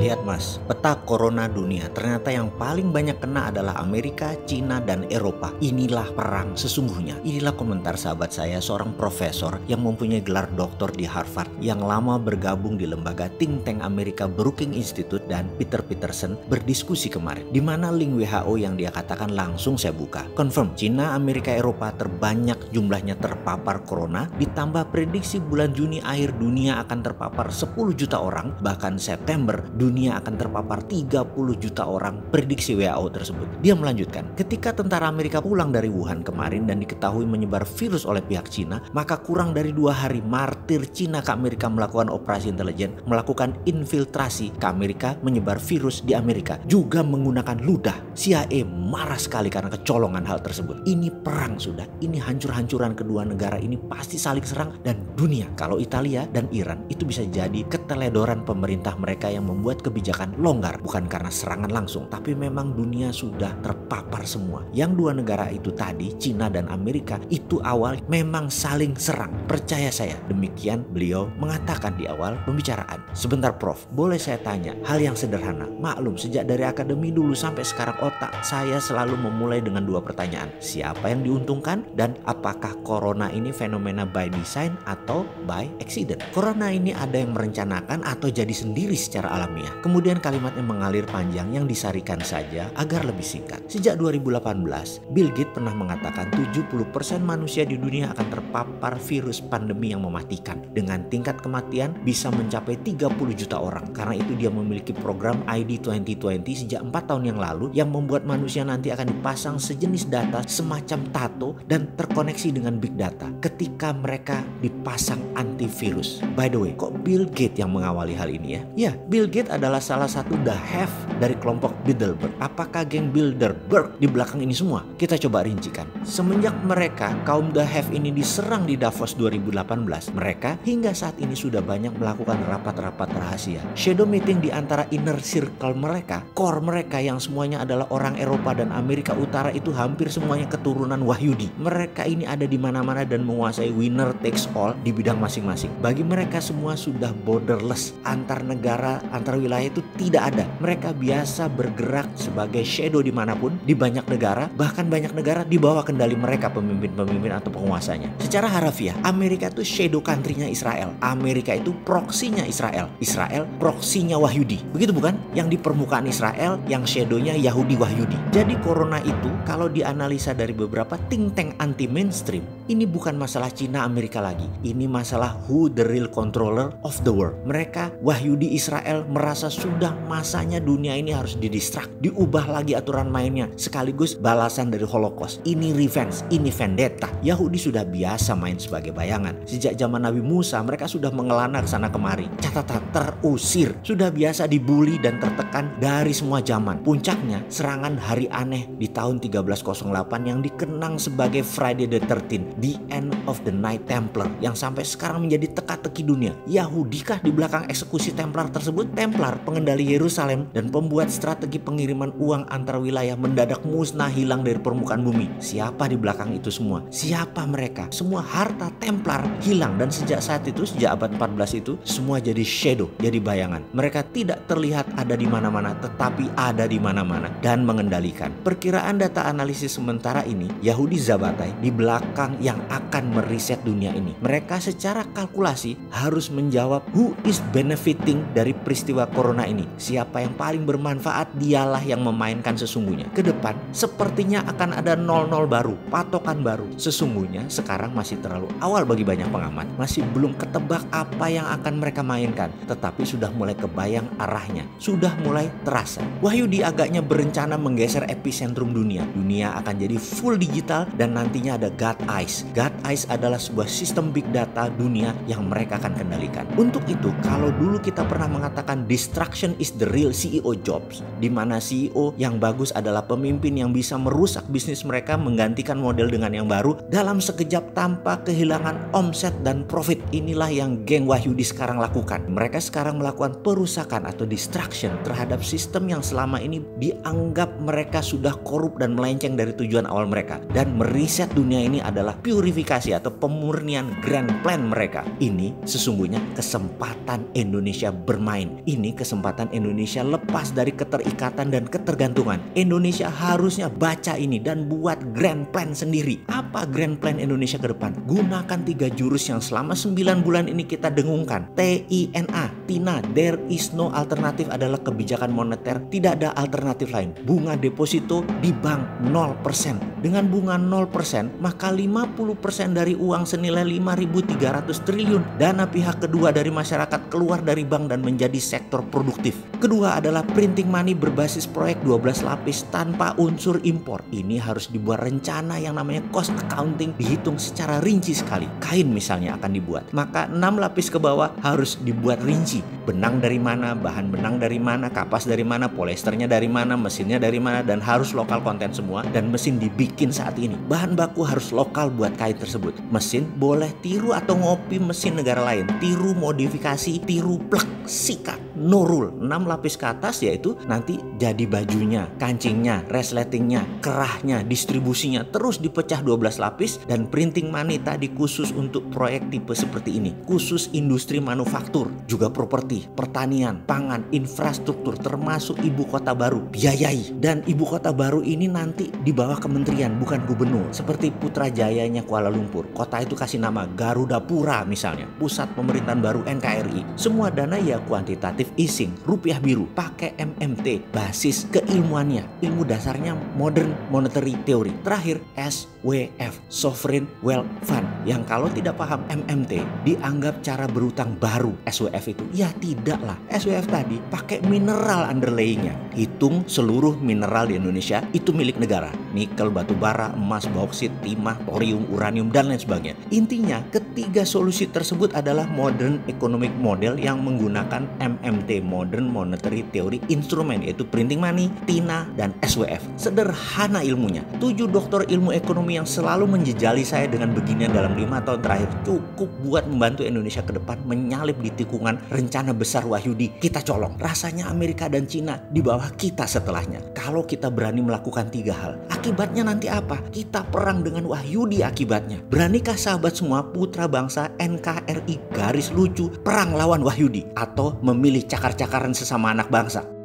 Lihat mas, peta corona dunia ternyata yang paling banyak kena adalah Amerika, Cina, dan Eropa. Inilah perang sesungguhnya. Inilah komentar sahabat saya, seorang profesor yang mempunyai gelar doktor di Harvard, yang lama bergabung di lembaga think tank Amerika Brookings Institute dan Peter Peterson berdiskusi kemarin. Di mana link WHO yang dia katakan langsung saya buka. Confirm, Cina, Amerika, Eropa terbanyak jumlahnya terpapar corona, ditambah prediksi bulan Juni akhir dunia akan terpapar 10 juta orang, bahkan September dunia akan terpapar 30 juta orang, prediksi WHO tersebut. Dia melanjutkan, ketika tentara Amerika pulang dari Wuhan kemarin dan diketahui menyebar virus oleh pihak Cina, maka kurang dari 2 hari martir Cina ke Amerika melakukan operasi intelijen, melakukan infiltrasi ke Amerika, menyebar virus di Amerika, juga menggunakan ludah. CIA marah sekali karena kecolongan hal tersebut. Ini perang sudah, ini hancur-hancuran kedua negara ini pasti saling serang, dan dunia, kalau Italia dan Iran itu bisa jadi keteledoran pemerintah mereka yang membuat kebijakan longgar, bukan karena serangan langsung, tapi memang dunia sudah terpapar semua. Yang dua negara itu tadi, Cina dan Amerika, itu awal memang saling serang. Percaya saya, demikian beliau mengatakan di awal pembicaraan. Sebentar Prof, boleh saya tanya hal yang sederhana? Maklum, sejak dari akademi dulu sampai sekarang otak saya selalu memulai dengan 2 pertanyaan. Siapa yang diuntungkan, dan apakah corona ini fenomena by design atau by accident? Corona ini ada yang merencanakan atau jadi sendiri secara alamiah? Kemudian kalimatnya mengalir panjang yang disarikan saja agar lebih singkat. Sejak 2018, Bill Gates pernah mengatakan 70% manusia di dunia akan terpapar virus pandemi yang mematikan, dengan tingkat kematian bisa mencapai 30 juta orang. Karena itu dia memiliki program ID 2020 sejak 4 tahun yang lalu, yang membuat manusia nanti akan dipasang sejenis data semacam tato dan terkoneksi dengan big data ketika mereka dipasang antivirus. By the way, kok Bill Gates yang mengawali hal ini ya? Ya, Bill Gates adalah salah satu the have dari kelompok Bilderberg. Apakah geng Bilderberg di belakang ini semua? Kita coba rincikan. Semenjak mereka, kaum the have ini diserang di Davos 2018, mereka hingga saat ini sudah banyak melakukan rapat-rapat rahasia, shadow meeting di antara inner circle mereka, core mereka yang semuanya adalah orang Eropa dan Amerika Utara, itu hampir semuanya keturunan Wahyudi. Mereka ini ada di mana-mana dan menguasai winner takes all di bidang masing-masing. Bagi mereka semua sudah borderless, antar negara, antar wilayah itu tidak ada. Mereka biasa bergerak sebagai shadow dimanapun, di banyak negara, bahkan banyak negara di bawah kendali mereka, pemimpin-pemimpin atau penguasanya. Secara harafiah, Amerika itu shadow country-nya Israel. Amerika itu proksinya Israel. Israel proksinya Wahyudi. Begitu bukan? Yang di permukaan Israel, yang shadow-nya Yahudi Wahyudi. Jadi corona itu kalau dianalisa dari beberapa think tank anti mainstream, ini bukan masalah Cina Amerika lagi. Ini masalah who the real controller of the world. Mereka Wahyudi Israel merasa sudah masanya dunia ini harus didistract, diubah lagi aturan mainnya, sekaligus balasan dari Holocaust. Ini revenge, ini vendetta. Yahudi sudah biasa main sebagai bayangan. Sejak zaman Nabi Musa mereka sudah mengelana ke sana kemari. Catatan, terusir. Sudah biasa dibully dan tertekan dari semua zaman. Puncaknya serangan hari aneh di tahun 1308 yang dikenang sebagai Friday the 13th, the end of the Night Templar, yang sampai sekarang menjadi teka-teki dunia. Yahudikah di belakang eksekusi Templar tersebut? Templar, pengendali Yerusalem dan pembuat strategi pengiriman uang antar wilayah, mendadak musnah hilang dari permukaan bumi. Siapa di belakang itu semua? Siapa mereka? Semua harta Templar hilang, dan sejak saat itu, sejak abad 14 itu, semua jadi shadow, jadi bayangan. Mereka tidak terlihat ada di mana-mana, tetapi ada di mana-mana dan mengendalikan. Perkiraan data analisis sementara ini, Yahudi Zabatai di belakang yang akan meriset dunia ini. Mereka secara kalkulasi harus menjawab who is benefiting dari peristiwa corona ini. Siapa yang paling bermanfaat, dialah yang memainkan sesungguhnya. Ke depan sepertinya akan ada 00 baru, patokan baru. Sesungguhnya sekarang masih terlalu awal bagi banyak pengamat. Masih belum ketebak apa yang akan mereka mainkan, tetapi sudah mulai kebayang arahnya, sudah mulai terasa. Wahyudi agaknya berencana menggeser epicentrum dunia. Dunia akan jadi full digital dan nantinya ada God Eyes. God Eyes adalah sebuah sistem big data dunia yang mereka akan kendalikan. Untuk itu, kalau dulu kita pernah mengatakan distraction is the real CEO jobs, di mana CEO yang bagus adalah pemimpin yang bisa merusak bisnis mereka, menggantikan model dengan yang baru dalam sekejap tanpa kehilangan omset dan profit. Inilah yang geng Wahyudi sekarang lakukan. Mereka sekarang melakukan perusakan atau distraction terhadap sistem yang selama ini dianggap mereka sudah korup dan melenceng dari tujuan awal mereka. Dan meriset dunia ini adalah purifikasi atau pemurnian grand plan mereka. Ini sesungguhnya kesempatan Indonesia bermain. Ini kesempatan Indonesia lepas dari keterikatan dan ketergantungan. Indonesia harusnya baca ini dan buat grand plan sendiri. Apa grand plan Indonesia ke depan? Gunakan 3 jurus yang selama 9 bulan ini kita dengungkan. TINA, TINA, there is no alternative adalah kebijakan moneter. Tidak ada alternatif lain. Bunga deposito di bank 0%. Dengan bunga 0%, maka 50% dari uang senilai 5.300 triliun dana pihak kedua dari masyarakat keluar dari bank dan menjadi sektor produktif. Kedua adalah printing money berbasis proyek 12 lapis tanpa unsur impor. Ini harus dibuat rencana yang namanya cost accounting, dihitung secara rinci sekali. Kain misalnya akan dibuat, maka 6 lapis ke bawah harus dibuat rinci. Benang dari mana, bahan benang dari mana, kapas dari mana, polyesternya dari mana, mesinnya dari mana, dan harus lokal konten semua. Dan mesin dibikin saat ini. Bahan baku harus lokal buat kain tersebut. Mesin boleh tiru atau ngopi mesin negara lain, tiru modifikasi, tiru plek, sikat, no rule. 6 lapis ke atas yaitu nanti jadi bajunya, kancingnya, resletingnya, kerahnya, distribusinya terus dipecah 12 lapis. Dan printing money tadi khusus untuk proyek tipe seperti ini, khusus industri manufaktur, juga properti, pertanian, pangan, infrastruktur, termasuk ibu kota baru, biayai. Dan ibu kota baru ini nanti di bawah kementerian, bukan gubernur, seperti Putrajayanya Kuala Lumpur. Kota itu kasih nama Garuda Pura misalnya, pusat pemerintahan baru NKRI. Semua dana ya kuantitatif easing, rupiah biru, pakai MMT, basis keilmuannya, ilmu dasarnya modern monetary theory. Terakhir SWF, Sovereign Wealth Fund, yang kalau tidak paham MMT dianggap cara berutang baru. SWF itu ya tidaklah. SWF tadi pakai mineral underlayingnya, hitung seluruh mineral di Indonesia itu milik negara, nikel, batu bara, emas, bauksit, timah, thorium, uranium, dan lain sebagainya. Intinya ketiga solusi tersebut adalah modern economic model yang menggunakan MMT, modern monetary theory instrumen, yaitu printing money, TINA, dan SWF. Sederhana ilmunya. 7 doktor ilmu ekonomi yang selalu menjejali saya dengan beginian dalam 5 tahun terakhir cukup buat membantu Indonesia ke depan menyalip di tikungan rencana besar Wahyudi. Kita colong. Rasanya Amerika dan Cina di bawah kita setelahnya. Kalau kita berani melakukan 3 hal, akibatnya nanti apa? Kita perang dengan Wahyudi akibatnya. Beranikah sahabat semua, putra bangsa NKRI garis lucu perang lawan Wahyudi, atau memilih cakar-cakaran sesama anak bangsa?